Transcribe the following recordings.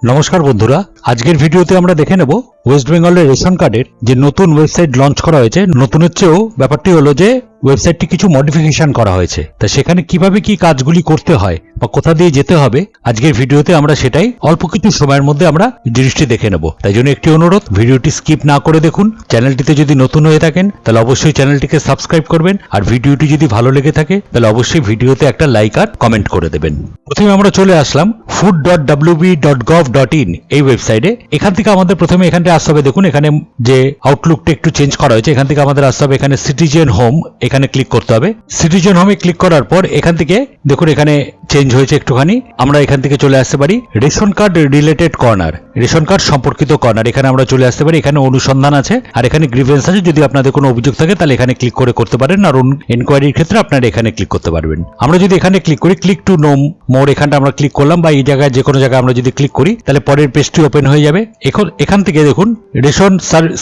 নমস্কার বন্ধুরা, আজকের ভিডিওতে আমরা দেখে নেব ওয়েস্ট বেঙ্গলের রেশন কার্ডের যে নতুন ওয়েবসাইট লঞ্চ করা হয়েছে। নতুনের চেয়েও ব্যাপারটি হলো যে ওয়েবসাইটটি কিছু মডিফিকেশন করা হয়েছে, তা সেখানে কিভাবে কি কাজগুলি করতে হয় বা কোথা দিয়ে যেতে হবে আজকের ভিডিওতে আমরা সেটাই অল্প কিছু সময়ের মধ্যে আমরা জিনিসটি দেখে নেব। তাই জন্য একটি অনুরোধ, ভিডিওটি স্কিপ না করে দেখুন। চ্যানেলটিতে যদি নতুন হয়ে থাকেন তাহলে অবশ্যই চ্যানেলটিকে সাবস্ক্রাইব করবেন, আর ভিডিওটি যদি ভালো লেগে থাকে তাহলে অবশ্যই ভিডিওতে একটা লাইক আর কমেন্ট করে দেবেন। প্রথমে আমরা চলে আসলাম food.wb.gov.in এই ওয়েবসাইটে। এখান থেকে আমাদের প্রথমে এখানটা আসতে হবে। দেখুন এখানে যে আউটলুকটা একটু চেঞ্জ করা হয়েছে, এখান থেকে আমাদের আসতে হবে এখানে সিটিজেন হোম, এখানে ক্লিক করতে হবে। সিটিজেন হোমে ক্লিক করার পর এখান থেকে দেখুন এখানে চেঞ্জ হয়েছে একটুখানি। আমরা এখান থেকে চলে আসতে পারি ration card related corner, ration card সম্পর্কিত কর্নার, এখানে আমরা চলে আসতে পারি। এখানে অনুসন্ধান আছে আর এখানে গ্রিভেন্স আছে। যদি আপনাদের কোনো অভিযোগ থাকে তাহলে এখানে ক্লিক করতে পারেন, আর এনকোয়ারির ক্ষেত্রে আপনারা এখানে ক্লিক করতে পারবেন। আমরা যদি এখানে ক্লিক করি ক্লিক টু নো মোর, এখানটা আমরা ক্লিক করলাম, বা এই জায়গায় যে কোনো জায়গায় আমরা যদি ক্লিক করি তাহলে পরের পেজটি ওপেন হয়ে যাবে। এখন এখান থেকে দেখুন ration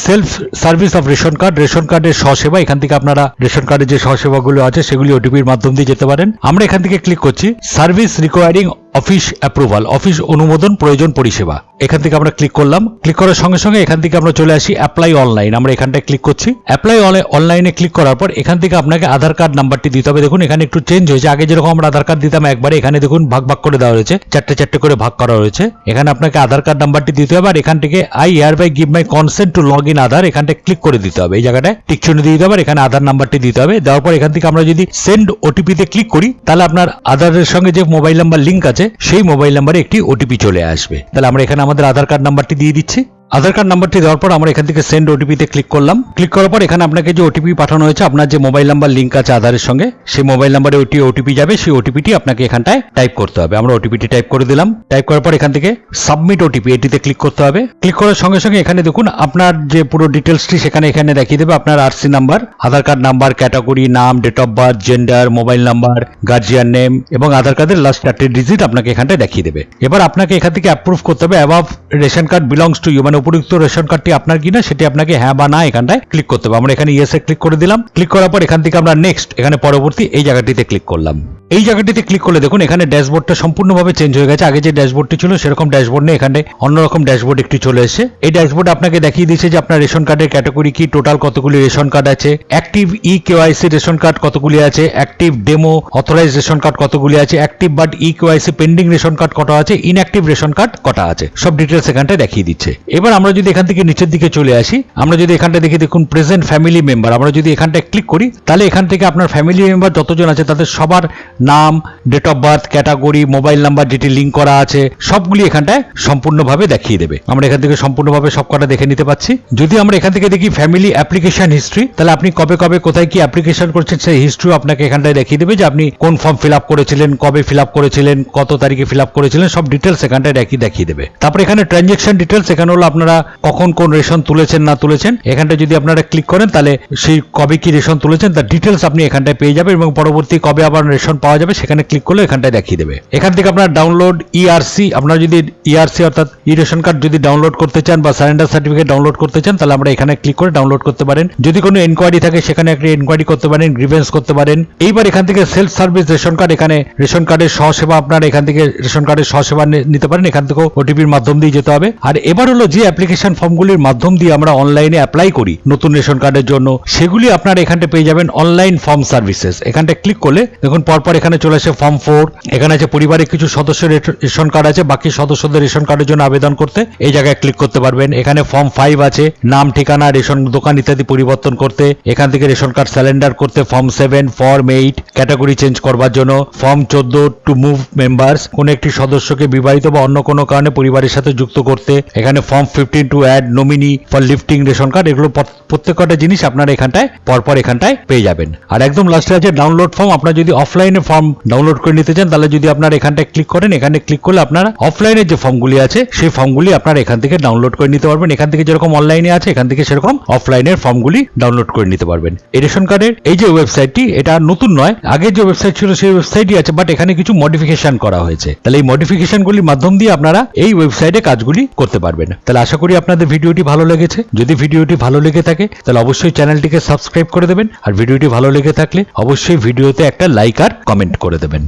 self service of ration card, ration কার্ডের স্বসেবা। এখান থেকে আপনারা রেশন কার্ডের যে স্বসেবাগুলো আছে সেগুলি ওটিপির মাধ্যম দিয়ে যেতে পারেন। আমরা এখান থেকে ক্লিক করছি service recurring office approval, office অনুমোদন প্রয়োজন পরিষেবা। এখান থেকে আমরা ক্লিক করলাম। ক্লিক করার সঙ্গে সঙ্গে এখান থেকে আমরা চলে আসি অ্যাপ্লাই অনলাইন, আমরা এখানটায় ক্লিক করছি। অ্যাপ্লাই অনলাইনে ক্লিক করার পর এখান থেকে আপনাকে আধার কার্ড নাম্বারটি দিতে হবে। দেখুন এখানে একটু চেঞ্জ হয়েছে, আগে যেরকম আমরা আধার কার্ড দিতাম একবারে, এখানে দেখুন ভাগ ভাগ করে দেওয়া হয়েছে, চারটে করে ভাগ করা হয়েছে। এখানে আপনাকে আধার কার্ড নাম্বারটি দিতে হবে, আর এখান থেকে I hereby give my consent to log in Aadhaar, এখানটায় ক্লিক করে দিতে হবে। এই জায়গাটায় টিক চিহ্ন দিয়ে দিতে হবে, এখানে আধার নাম্বারটি দিতে হবে। দেওয়ার পর এখান থেকে আমরা যদি সেন্ড ওটিপি তে ক্লিক করি তাহলে আপনার আধারের সঙ্গে যে মোবাইল নাম্বার লিঙ্ক আছে সেই মোবাইল নাম্বারে একটি ওটিপি চলে আসবে। তাহলে আমরা এখানে আমাদের আধার কার্ড নাম্বারটি দিয়ে দিচ্ছি। আধার কার্ড নাম্বারটি দেওয়ার পর আমরা এখান থেকে সেন্ড ওটিপি তে ক্লিক করলাম। ক্লিক করার পর এখানে আপনাকে যে ওটিপি পাঠানো হয়েছে, আপনার যে মোবাইল নাম্বার লিঙ্ক আছে আধারের সঙ্গে সেই মোবাইল নাম্বারে ওটিপি যাবে, সেই ওটিপিটি আপনাকে এখানটায় টাইপ করতে হবে। আমরা ওটিপিটি টাইপ করে দিলাম। টাইপ করার পর এখান থেকে সাবমিট ওটিপি এটিতে ক্লিক করতে হবে। ক্লিক করার সঙ্গে সঙ্গে এখানে দেখুন আপনার যে পুরো ডিটেলসটি এখানে দেখিয়ে দেবে। আপনার RC number, Aadhaar card number, category, নাম, date of birth, gender, mobile number, guardian name এবং আধার কার্ডের লাস্ট 4টি ডিজিট আপনাকে এখানটায় দেখিয়ে দেবে। এবার আপনাকে এখান থেকে অ্যাপ্রুভ করতে হবে above ration card belongs to you, মানে উপযুক্ত রেশন কার্ডটি আপনার কিনা সেটি আপনাকে হ্যাঁ বা না এখানটায় ক্লিক করতে হবে। আমরা এখানে ইয়েসে ক্লিক করে দিলাম। ক্লিক করার পর এখান থেকে আমরা নেক্সট, এখানে পরবর্তী এই জায়গাটিতে ক্লিক করলাম। এই জায়গাটিতে ক্লিক করলে দেখুন এখানে ড্যাশবোর্ডটা সম্পূর্ণভাবে চেঞ্জ হয়ে গেছে। আগে যে ড্যাশবোর্ডটি ছিল সেরকম ড্যাশবোর্ড নেই, এখানে অন্যরকম ড্যাশবোর্ড একটি চলে এসেছে। এই ড্যাশবোর্ড আপনাকে দেখিয়ে দিচ্ছে যে আপনার রেশন কার্ডের ক্যাটাগরি কি, টোটাল কতগুলি রেশন কার্ড আছে, অ্যাক্টিভ কেওয়াইসি রেশন কার্ড কতগুলি আছে, active demo authorise ration card কতগুলি আছে, active but KYC pending ration card কটা আছে, ইনঅ্যাক্টিভ রেশন কার্ড কটা আছে, সব ডিটেলস এখানটায় দেখিয়ে দিচ্ছে। এবার আমরা যদি এখান থেকে নিচের দিকে চলে আসি, আমরা যদি এখানটা দেখি দেখুন প্রেজেন্ট ফ্যামিলি মেম্বার, আমরা যদি এখানটায় ক্লিক করি তাহলে এখান থেকে আপনার ফ্যামিলি মেম্বার যতজন আছে তাদের সবার নাম, date of birth, category, mobile number যেটি লিঙ্ক করা আছে সবগুলি এখানটায় সম্পূর্ণভাবে দেখিয়ে দেবে। আমরা এখান থেকে সম্পূর্ণভাবে সব কটা দেখে নিতে পাচ্ছি। যদি আমরা এখান থেকে দেখি ফ্যামিলি অ্যাপ্লিকেশন হিস্ট্রি, তাহলে আপনি কবে কোথায় কি অ্যাপ্লিকেশন করছেন সেই হিস্ট্রি আপনাকে এখানটায় দেখিয়ে দেবে, যে আপনি কোন ফর্ম ফিল আপ করেছিলেন, কবে ফিল আপ করেছিলেন, কত তারিখে ফিল আপ করেছিলেন, সব ডিটেলস এখানটায় দেখিয়ে দেবে। তারপর এখানে ট্রানজ্যাকশন ডিটেলস, এখানে হলো আপনারা কখন কোন রেশন তুলেছেন না তুলেছেন, এখানটা যদি আপনারা ক্লিক করেন তাহলে সেই কবে কি রেশন তুলেছেন তার ডিটেলস আপনি এখানটায় পেয়ে যাবেন, এবং পরবর্তী কবে আবার রেশন পাওয়া যাবে সেখানে ক্লিক করলে এখানটায় দেখিয়ে দেবে। এখান থেকে আপনার ডাউনলোড ইআরসি, আপনারা যদি ইআরসি অর্থাৎ ই রেশন কার্ড যদি ডাউনলোড করতে চান বা সারেন্ডার সার্টিফিকেট ডাউনলোড করতে চান তাহলে আমরা এখানে ক্লিক করে ডাউনলোড করতে পারেন। যদি কোনো এনকোয়ারি থাকে সেখানে একটা এনকোয়ারি করতে পারেন, গ্রিভেন্স করতে পারেন। এইবার এখান থেকে সেলফ সার্ভিস রেশন কার্ড, এখানে রেশন কার্ডের স্বসেবা, আপনারা এখান থেকে রেশন কার্ডের স্বসেবা নিতে পারেন, এখান থেকেও ওটিপির মাধ্যম দিয়ে যেতে হবে। আর এবার হলো যে অ্যাপ্লিকেশন ফর্মগুলির মাধ্যম দিয়ে আমরা অনলাইনে অ্যাপ্লাই করি নতুন রেশন কার্ডের জন্য, সেগুলি আপনারা এখানটা পেয়ে যাবেন অনলাইন ফর্ম সার্ভিসেস। এখানটা ক্লিক করলে দেখুন পরপর এখানে চলে আসে ফর্ম 4, এখানে আছে পরিবারের কিছু সদস্যের রেশন কার্ড আছে, বাকি সদস্যদের রেশন কার্ডের জন্য আবেদন করতে এই জায়গায় ক্লিক করতে পারবেন। এখানে ফর্ম 5 আছে, নাম, ঠিকানা, রেশন দোকান ইত্যাদি পরিবর্তন করতে, এখান থেকে রেশন কার্ড স্যালেন্ডার করতে ফর্ম 7, ফর্ম 8 ক্যাটাগরি চেঞ্জ করবার জন্য, ফর্ম 14 টু মুভ মেম্বার্স, কোন একটি সদস্যকে বিবাহিত বা অন্য কোনো কারণে পরিবারের সাথে যুক্ত করতে, এখানে form 15 to add nominee for lifting ration card. এগুলো প্রত্যেকটা জিনিস আপনারা এখানটায় পরপর এখানটায় পেয়ে যাবেন। আর একদম লাস্টে আছে ডাউনলোড ফর্ম, আপনারা যদি অফলাইনে ফর্ম ডাউনলোড করে নিতে চান তাহলে যদি আপনারা এখানটায় ক্লিক করেন, এখানে ক্লিক করলে আপনারা অফলাইনে যে ফর্মগুলি আছে সেই ফর্মগুলি আপনারা এখান থেকে ডাউনলোড করে নিতে পারবেন। এখান থেকে যেরকম অনলাইনে আছে এখান থেকে সেরকম অফলাইনের ফর্মগুলি ডাউনলোড করে নিতে পারবেন। এই রেশন কার্ডের এই যে ওয়েবসাইটটি এটা নতুন নয়, আগে যে ওয়েবসাইট ছিল সেই ওয়েবসাইটই আছে, বাট এখানে কিছু মডিফিকেশন করা হয়েছে। তাহলে এই মডিফিকেশনগুলির মাধ্যম দিয়ে আপনারা এই ওয়েবসাইটে কাজগুলি করতে পারবেন। তাহলে আশা করি আপনাদের ভিডিওটি ভালো লেগেছে। যদি ভিডিওটি ভালো লেগে থাকে তাহলে অবশ্যই চ্যানেলটিকে সাবস্ক্রাইব করে দেবেন, আর ভিডিওটি ভালো লেগে থাকলে অবশ্যই ভিডিওতে একটা লাইক আর কমেন্ট করে দেবেন।